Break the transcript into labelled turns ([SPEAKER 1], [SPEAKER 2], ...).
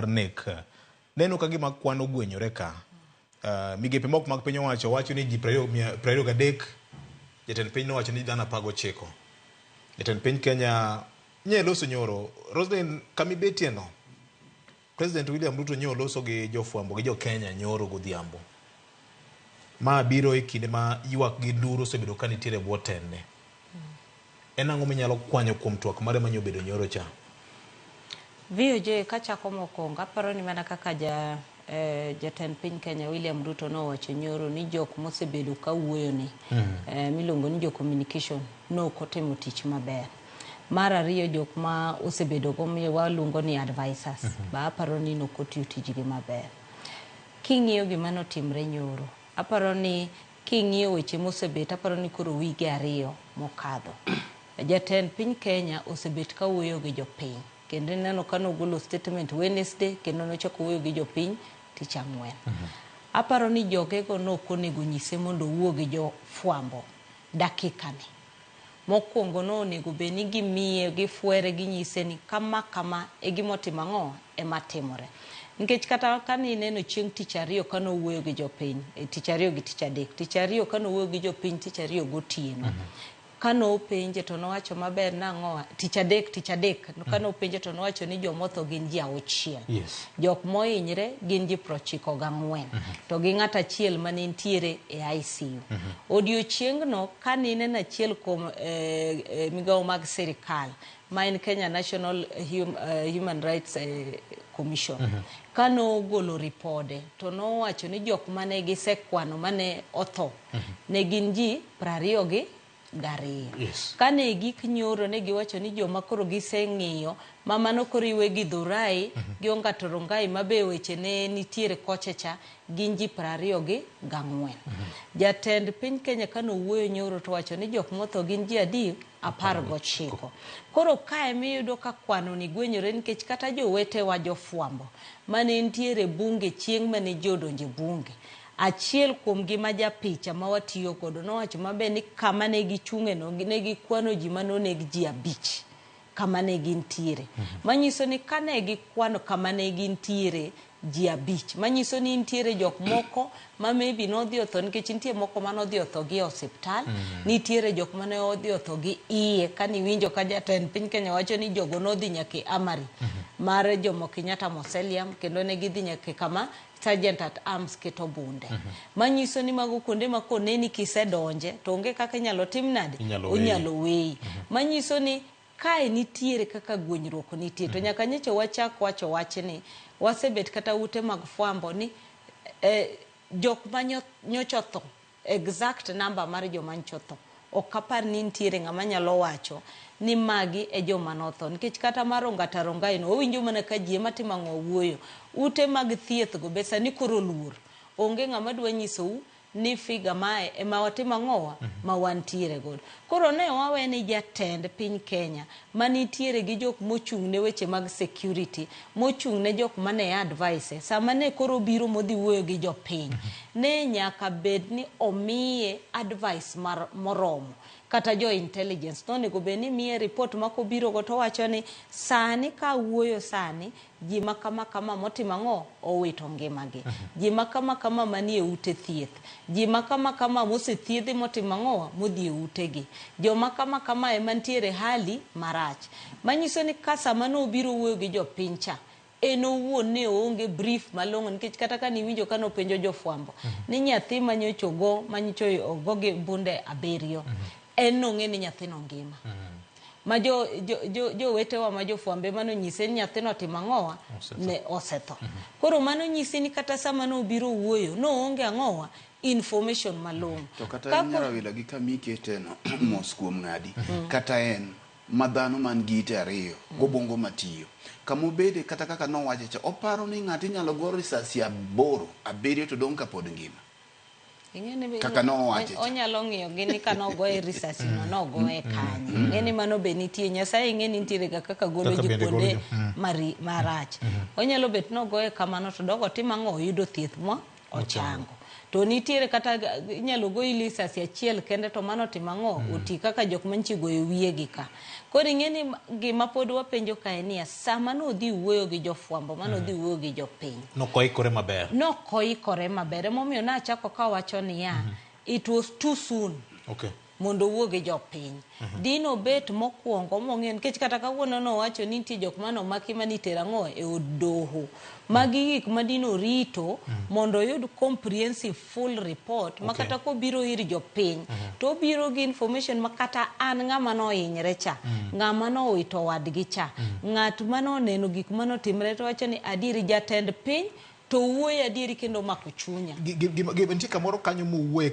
[SPEAKER 1] nek neno ka gima kwano gwenyore ka migepe mok mag piny wacho ni ji 23 jatend piny nowacho ni dhano 19 jatend piny Kenya nye loso nyoro Roslyn kamibetie no President William Ruto nye loso gi jofwambo gi jo Kenya nyoro godhiambo ma biro e kinde ma ywak gi nduru osebedo ka nitiere bwo tenne en ang'o minyalo kwanyo kuom twak mare manyo bedo nyoro cha
[SPEAKER 2] VOJ kachako mokwongo aparo ni mana kaka jatend piny Kenya William Ruto nowacho nyoro ni jok mosebedo ka wuoyo ni miluongo ni jo communication no kotimo tich maber. Mar ariyo jok ma osebedo go waluongo ni advisors ba aparo ni nokotiyo tijgi maber. King'iyo gima notimre nyoro aparo ni king'iyo weche mosebet aparo ni koro wige 2 mokadho jatend piny Kenya osebet ka wuoyo gi jopiny kendo neno kano golo statement Wednesday kendo nochako wuoyo gi jopiny tich Ang'wen. Aparo ni jogego nokonego nyise mondo wuo gi jofwambo dakika ni mokwongo nonego be ni gimiye gifwere ginyise ni kama e gimotimo ang'o ema timore nikech kata kani neno chieng' tich 2 kano wuoyo gi jopiny tich 2 gi tich 3 tich 2 kano wuoyo gi jopiny tich 2 gotieno kano penje to nowacho maber nang'o tich adek kano penje to nowacho ni jomotho gin ji 6 jok mohinyre gin ji 94 to gi ng'at achiel mane nitiere e ICU odiochieng'no kanine na achiel kuom migawo mag sirikal ma en Kenya National Human Rights Commission kano golo ripode to nowacho ni jok mane gisekwano mane otho ne gin ji 22 kane gik nyoro ne giwacho ni joma koro giseng'iyo mamano koro iwe gi Dhurai gi Ongato Rongai mabe weche ne nitiere kochecha gin ji 24 jatend piny Kenya kano wuoyo nyoro to wacho ni jok motho gin ji 19 koro kae miyudo ka kwano ni gwenyore nikech kata jowete wa jofwambo mane nitiere bunge chieng' mane jodonje bunge achiel kuom gima japicha ma watiyo kodo nowacho mabe ni kama ne gichung'e no ne gikwano ji manoneg ji 5 kama ne gintiere manyiso ni kane gikwano kama ne gintiere ji 5 manyiso ni nitiere jok moko ma maybe nodhi otho nikech nitie moko manodhi otho gi osiptal nitiere jok mane odhi otho gi iye kani winjo ka jatend piny Kenya wacho ni jogo nodhi nyake Amari mar Jomo Kenyatta Mausoleum kendo ne gidhi nyake kama Sergeant at Arms keto bunde manyiso ni mago kuonde ma koneni kisedonje to onge kaka inyalo tim nade onyalo weyi manyiso ni kae nitiere kaka gwenyruok nitie to nyaka nyecho wachak wacho wachni wasebet kata ute mag fwambo ni jok manyocho tho exact number mar joma nyocho tho okapar ni nitiere ng'ama nyalo wacho ni magi e joma notho nikech kata mar Ongato Rongai no owinjo mana ka ji ema timo ang'o wuoyo ute mag thieth go be sani koro luor onge ng'ama dwa nyisou ni figa mae ema watimo ang'owa ma wantiere godo koro ne wawe ni jatend piny Kenya manitiere gi jok mochung' ne weche mag security mochung' ne jok mane advice sama ne koro biro modhi wuoyo gi jopiny ne nyaka bed ni omiye advice moromo kata jo intelligence nonego be ni miye report mako biro go to wacho ni sani ka wuoyo sani ji makama motimo ang'o owito ngimagi ji makama manie ute thieth ji makama mosethiedhi motimo ang'o modhi e utegi joma kama ema nitiere hali marach manyiso ni ka sama no biro wuoyo gi jopiny cha en owuon ne onge brief malong'o nikech kata ka niwinjo kano penjo jofwambo ni nyathi manyocho ogo gi bunde 7 en nong'e ni nyathino ngima ma jo wetewa ma jofwambe mano nyise ni nyathino timo ang'owa ne osetho koro mano nyise ni kata sama no biro wuoyo no onge ang'owa information malong'o
[SPEAKER 3] to kata nyarawila gi kamikete no mos kuom ng'adi kata en madhano man gi ite 2 gobongo matiyo kamobede kata kaka nowacho cha oparo ni ng'ati nyalo go risasi 7 to dong' kapod ngima kaka nowacho
[SPEAKER 2] onyalo ng'iyo gini kano goe risasi no goe kanye ng'eni mano be nitie Nyasaye ng'eni nitiere kaka golo ji kuonde marach onyalo bet no goe kamano to dogo timo ang'o yudo thieth ochango. To nitiere kata inyalo go lisasi achiel kende to mano timang'o oti kaka jok manchigo e wiye gi ka. Koro ing'eni gima pod wapenjo kae ni sama no dhi wuoyo gi jofwambo mano dhi wuoyo gi jopiny.
[SPEAKER 1] Nokoikore maber.
[SPEAKER 2] Nokoikore maber. Momiyo na achako ka wacho niya it was too soon.
[SPEAKER 1] Okay.
[SPEAKER 2] Mondo wuogi e jopiny. Dino bet mokwongo mong'en nikech kata kawuono no wacho ni nitie jok mano maki manitera ng'o e od doho. Magi gik madino rito mondo yud comprehensive full report makata ko biro ir jopiny to biro gi information makata an ng'ama no hinyre cha ng'ama no wito wadgi cha ng'at mano neno gik mano timre to wacho ni adiri jatend piny to wuoyo adieri kendo mako chunya.
[SPEAKER 1] Nitie kamoro kanyo muwuoye